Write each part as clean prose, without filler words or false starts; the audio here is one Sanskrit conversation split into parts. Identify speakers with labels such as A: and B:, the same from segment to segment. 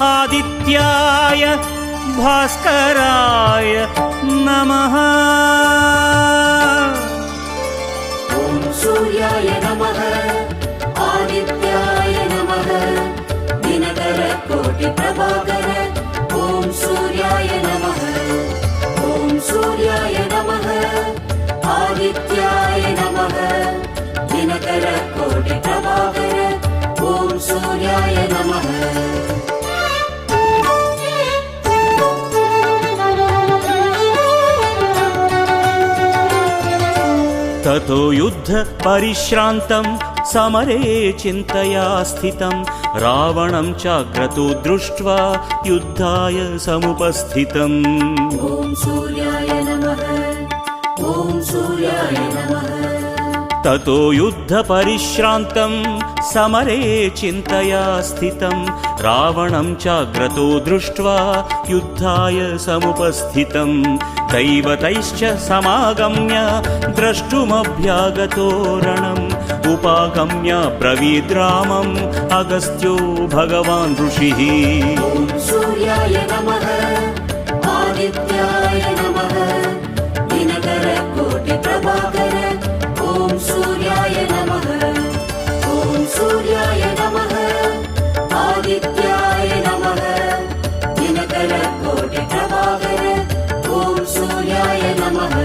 A: आदित्याय भास्कराय नमः।
B: ॐ सूर्याय नमः आदित्याय नमः दिनकरकोटिप्रभाकर ॐ सूर्याय नमः। ॐ सूर्याय नमः आदित्याय नमः दिनकरकोटिप्रभाकर ॐ सूर्याय नमः।
A: ततो युद्ध परिश्रान्तं समरे चिन्तया स्थितं रावणं चाग्रतो दृष्ट्वा युद्धाय समुपस्थितम्।
B: ॐ सूर्याय नमः। ॐ सूर्याय नमः।
A: ततो युद्ध परिश्रान्तं समरे चिन्तया स्थितं रावणं चाग्रतो दृष्ट्वा युद्धाय समुपस्थितं दैवतैश्च समागम्य द्रष्टुमभ्यागतो रणम् उपागम्य ब्रवीद्रामम् अगस्त्यो भगवान् ऋषिः।
B: ॐ सूर्याय नमः आदित्याय नमः दिनकरकोटिप्रभाकर ॐ सूर्याय नमः। ॐ सूर्याय नमः आदित्याय नमः दिनकरकोटिप्रभाकर ॐ सूर्याय नमः।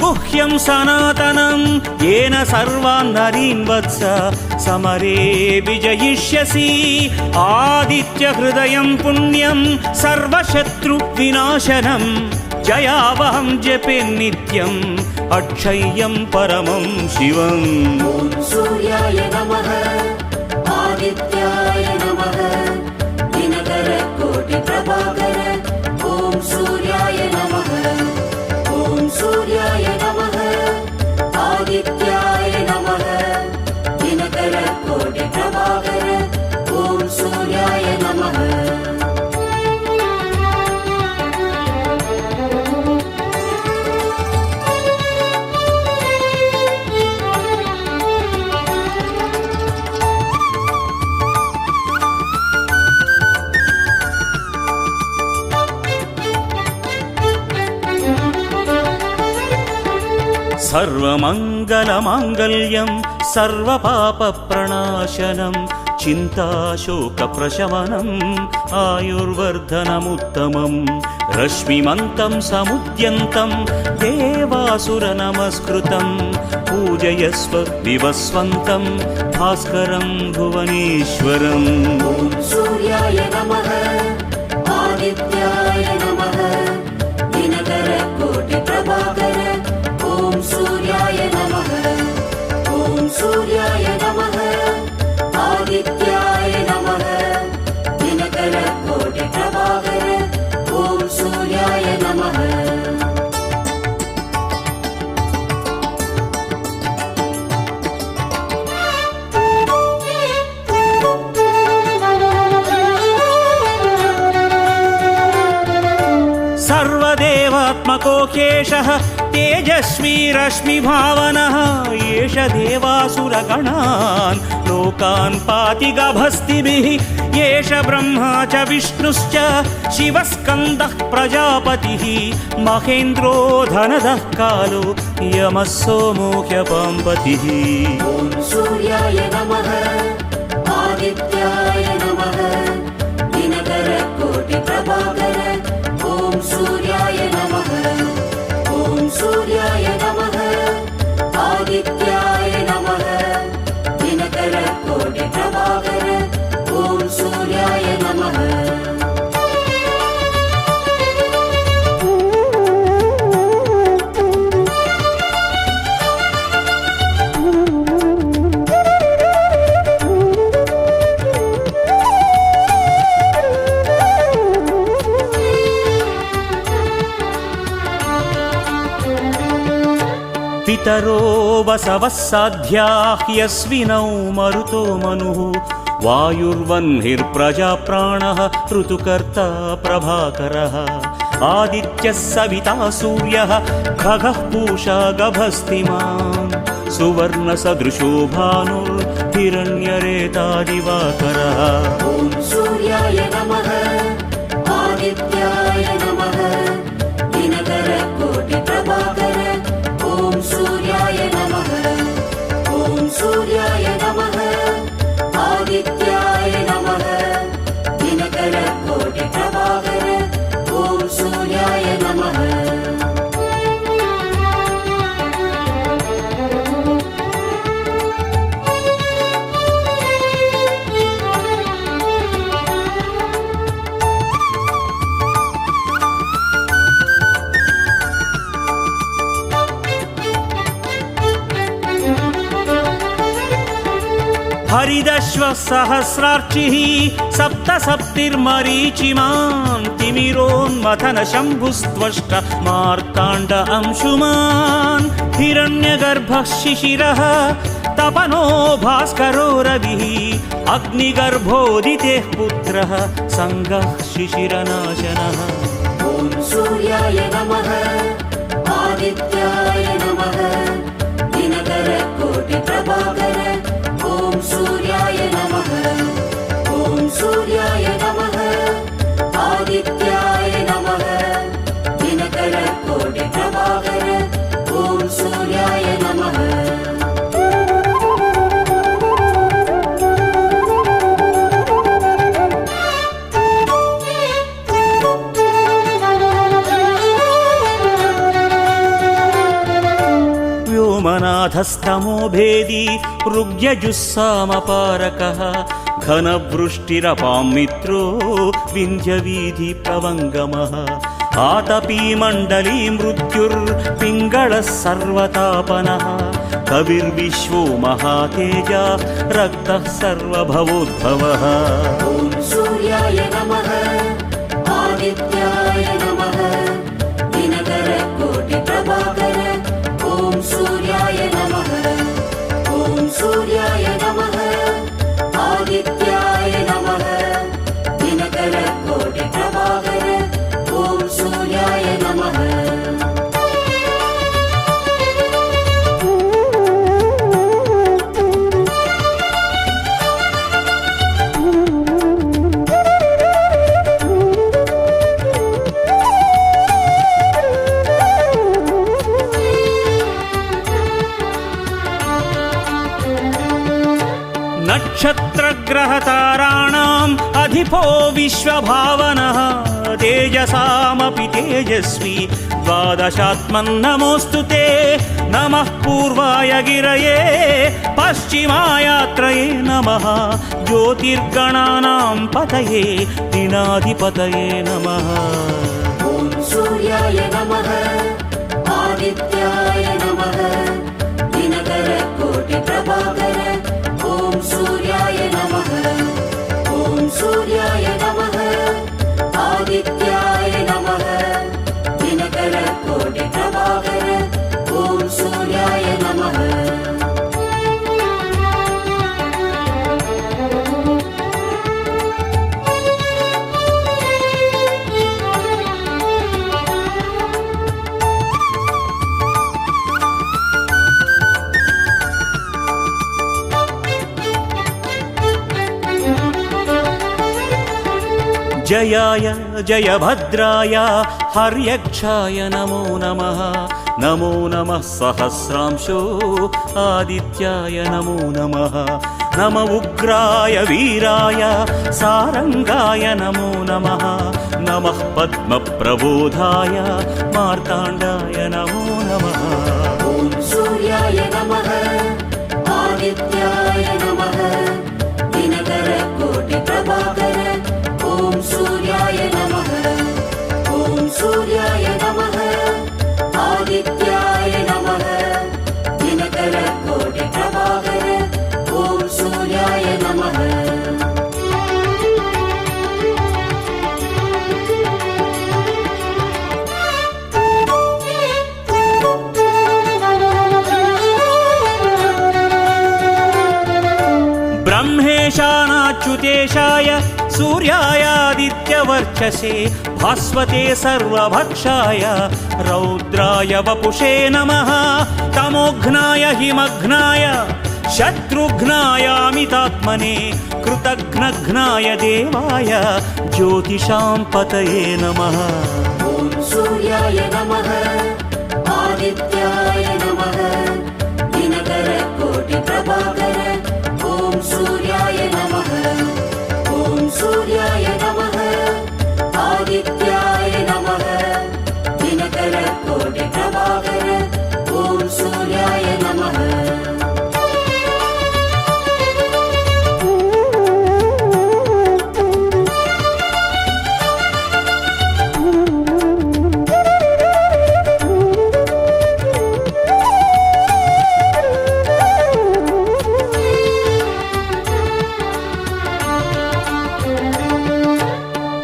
A: गुह्यं सनातनं येन सर्वान् नरीन् वत्स समरे विजयिष्यसि आदित्यहृदयं पुण्यं सर्वशत्रुविनाशनं जयावहं जपे नित्यम् अक्षय्यं परमं शिवम्।
B: ॐ सूर्याय नमः आदित्याय नमः दिनकरकोटिप्रभाकर ॐ सूर्याय नमः। ॐ सूर्याय नमः आदित्याय नमः दिनकरकोटिप्रभाकर ॐ सूर्याय नमः।
A: सर्वमङ्गलमाङ्गल्यं सर्वपापप्रणाशनं चिन्ताशोकप्रशमनम् आयुर्वर्धनमुत्तमम् रश्मिमन्तं समुद्यन्तं देवासुरनमस्कृतं पूजयस्व विवस्वन्तं भास्करं भुवनेश्वरम्।
B: ॐ सूर्याय नमः आदित्याय नमः दिनकरकोटिप्रभाकर ॐ सूर्याय नमः। ॐ सूर्याय नमः आदित्याय नमः दिनकरकोटिप्रभाकर ॐ सूर्याय नमः।
A: सर्वदेवात्मको केशः तेजस्वी रश्मिभावनः एष देवासुरगणान् लोकान् पाति गभस्तिभिः एष ब्रह्मा च विष्णुश्च शिवस्कन्दः प्रजापतिः महेन्द्रो धनदः कालो यमः सोमो ह्यपाम्पतिः।
B: ॐ सूर्याय नमः आदित्याय नमः दिनकरकोटिप्रभाकर ॐ सूर्याय नमः। ॐ सूर्याय नमः आदित्याय नमः दिनकरकोटिप्रभाकर ॐ सूर्याय नमः।
A: पितरो वसवः साध्याः यस्विनौ मरुतो मनुः वायुर्वह्निर्प्रजा प्राणः ऋतुकर्ता प्रभाकरः आदित्यः सविता सूर्यः खगः पूषा गभस्तिमान् सुवर्णसदृशो भानुर्हिरण्यरेतादिवाकरः
B: ॐ सूर्याय नमः आदित्याय नमः दिनकरकोटिप्रभाकर ॐ सूर्याय नमः ॐ सूर्याय नमः आदित्याय नमः दिनकरकोटिप्रभाकर ॐ सूर्याय नमः
A: हरिदश्वः सहस्रार्चिः सप्तसप्तिर्मरीचिमान् तिमिरोन्मथन शम्भुस्त्वष्ट मार्ताण्ड अंशुमान् हिरण्यगर्भः शिशिरः तपनो भास्करो रविः अग्निगर्भोदितेः पुत्रः सङ्गः शिशिरनाशनः
B: ॐ सूर्याय नमः आदित्याय नमः दिनकरकोटिप्रभाकर ॐ सूर्याय नमः ॐ सूर्याय नमः आदित्याय नमः दिनकरकोटिप्रभाकर ॐ सूर्याय नमः
A: व्योमनाथस्तमो भेदी ऋग्यजुस्सामपारकः घनवृष्टिरपां मित्रो विन्ध्यवीधिप्रवङ्गमः आतपी मण्डली मृत्युर्पिङ्गळः सर्वतापनः कविर्विश्वो महातेजा रक्तः सर्वभवोद्भवः
B: ॐ सूर्याय नमः आदित्याय नमः दिनकरकोटिप्रभाकर ॐ सूर्याय नमः ॐ सूर्याय नमः आदित्याय नमः दिनकरकोटिप्रभाकर ॐ सूर्याय नमः
A: नक्षत्रग्रहताराणाम् अधिपो विश्वभावनः तेजसामपि तेजस्वी द्वादशात्मन्नमोऽस्तु ते नमः पूर्वाय गिरये पश्चिमायात्रये नमः ज्योतिर्गणानां पतये दिनाधिपतये नमः
B: ॐ सूर्याय नमः आदित्याय नमः दिनकरकोटिप्रभाकर ॐ सूर्याय नमः ॐ सूर्याय नमः आदित्याय नमः दिनकरकोटिप्रभाकर ॐ सूर्याय नमः
A: जयाय जयभद्राय हर्यक्षाय नमो नमः नमो नमः सहस्रांशो आदित्याय नमो नमः नम उग्राय वीराय सारंगाय नमो नमः नमः पद्मप्रबोधाय मार्ताण्डाय नमो नमः
B: ॐ सूर्याय नमः आदित्याय नमः दिनकरकोटिप्रभाकर ॐ सूर्याय नमः ॐ सूर्याय नमः आदित्याय नमः दिनकरकोटिप्रभाकर ॐ सूर्याय नमः
A: अच्युतेशाय सूर्यायादित्यवर्चसे भास्वते सर्वभक्षाय रौद्राय वपुषे नमः तमोघ्नाय हिमघ्नाय शत्रुघ्नायामितात्मने कृतघ्नघ्नाय देवाय ज्योतिषां पतये नमः।
B: ॐ सूर्याय नमः आदित्याय नमः दिनकर कोटि प्रभाकर ॐ सूर्याय नमः ॐ सूर्याय नमः आदित्याय नमः दिनकर कोटि प्रभाकर ॐ सूर्याय नमः।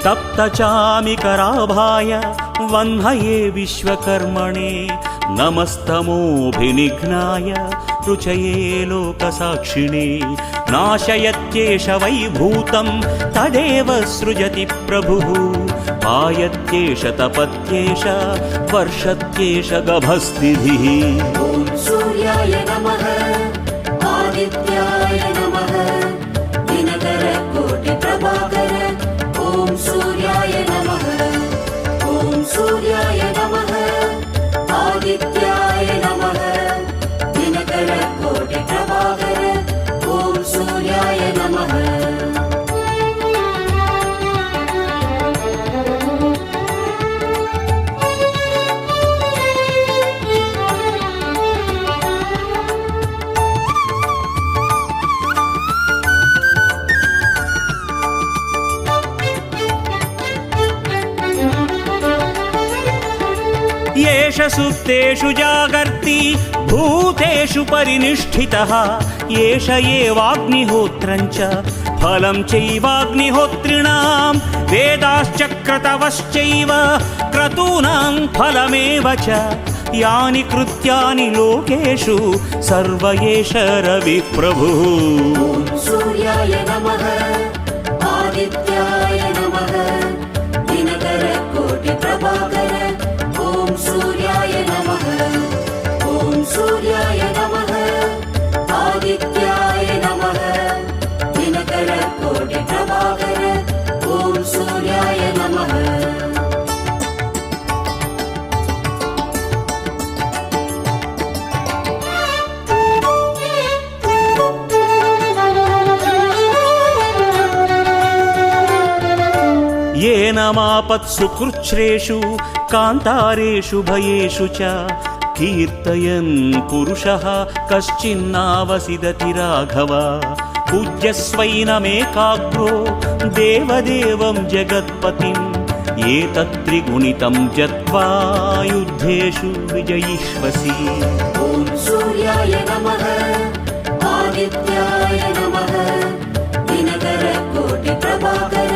A: तप्तचामिकराभाय वह्नये विश्वकर्मणे नमस्तमोऽभिनिघ्नाय रुचये लोकसाक्षिणे नाशयत्येष वैभूतं तदेव सृजति प्रभुः पायत्येष तपत्येष वर्षत्येष गभस्तिभिः।
B: ॐ सूर्याय नमः आदित्याय नमः दिनकर कोटि प्रभाकर ॐ सूर्याय नमः ॐ सूर्याय नमः आदित्याय नमः दिनकर कोटि प्रभाकर ॐ सूर्याय नमः।
A: येष सुप्तेषु जागर्ति भूतेषु परिनिष्ठितः येष एवाग्निहोत्रं च फलं चैवाग्निहोत्रिणां वेदाश्चक्रतवश्चैव क्रतूनां फलमेव च यानि कृत्यानि लोकेषु सर्व एष रविः प्रभुः।
B: ॐ सूर्याय नमः आदित्याय नमः दिनकर कोटि प्रभाकर ॐ सूर्याय नमः ॐ सूर्याय नमः आदित्याय नमः दिनकर कोटि प्रभाकर ॐ सूर्याय नमः।
A: येन मापत्सु कृच्छ्रेषु कान्तारेषु भयेषु च कीर्तयन् पुरुषः कश्चिन्नावसिदति राघव पूज्यस्वैनमेकाग्रो देवदेवं जगत्पतिम् एतत्त्रिगुणितं जत्वा युद्धेषु विजयिष्वसि।
B: ॐ सूर्याय नमः आदित्याय नमः दिनकर कोटि प्रभाकर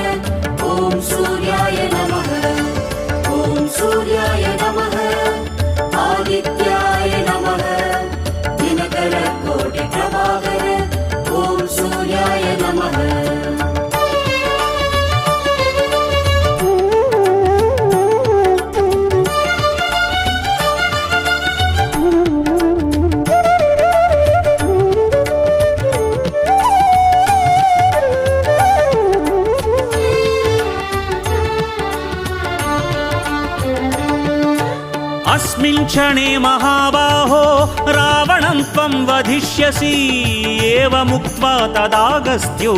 B: ॐ सूर्याय नमः ॐ सूर्याय नमः आदित्याय नमः दिनकर कोटि प्रभाकर ॐ सूर्याय नमः।
A: अस्मिन् क्षणे महाबाहो रावणं त्वं वधिष्यसि एवमुक्त्वा तदागस्त्यो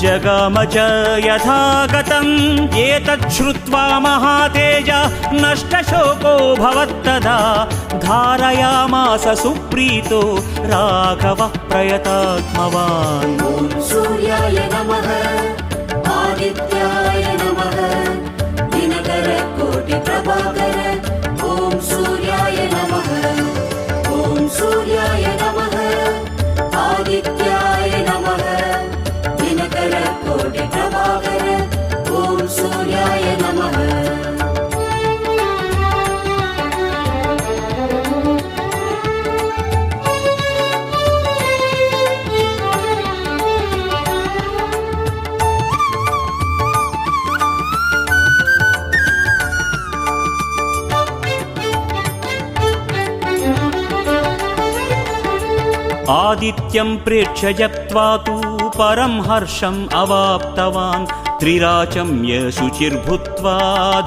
A: जगाम च यथागतम् एतत् श्रुत्वा महातेज नष्टशोको भवत्तदा धारयामास सुप्रीतो राघवः प्रयतात्मवान्।
B: ॐ सूर्याय नमः आदित्याय नमः दिनकर कोटि प्रभाकर ॐ सूर्याय नमः ॐ सूर्याय नमः आदित्याय नमः दिनकर कोटि प्रभाकर ॐ सूर्याय नमः।
A: आदित्यं प्रेक्ष्य जप्त्वा तु परं हर्षम् अवाप्तवान् त्रिराचम्य शुचिर्भूत्वा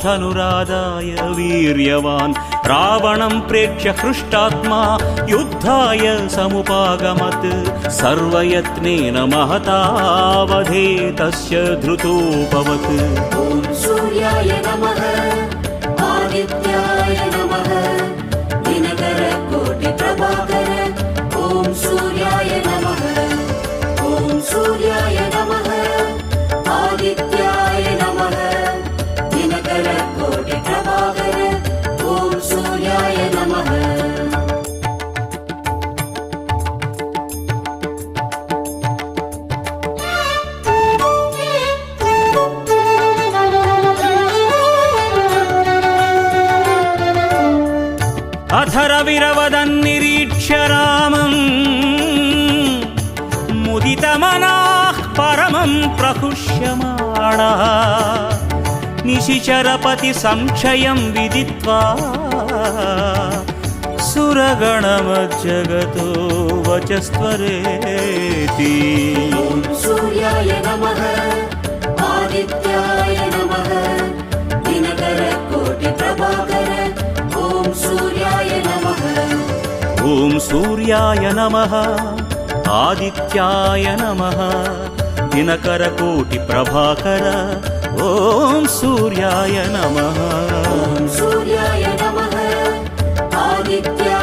A: धनुरादाय वीर्यवान् रावणं प्रेक्ष्य हृष्टात्मा युद्धाय समुपागमत् सर्वयत्नेन महतावधे तस्य धृतोऽभवत्
B: ॐ सूर्याय नमः आदित्याय नमः दिनकरकोटिप्रभाकर ॐ सूर्याय नमः ॐ सूर्याय नमः आदित्याय नमः दिनकरकोटिप्रभाकर ॐ सूर्याय नमः
A: अधरविरवदन्निरीक्ष्य रामम् मुदितमनाः परमं प्रहुष्यमाणः निशिचरपति संशयं विदित्वा सुरगणमज्जगतो वचस्त्वरेति
B: ॐ सूर्याय नमः आदित्याय नमः दिनकरकोटिप्रभाकर ॐ सूर्याय नमः
A: ॐ सूर्याय नमः आदित्याय नमः दिनकरकोटिप्रभाकर ॐ सूर्याय नमः
B: ॐ सूर्याय नमः आदित्याय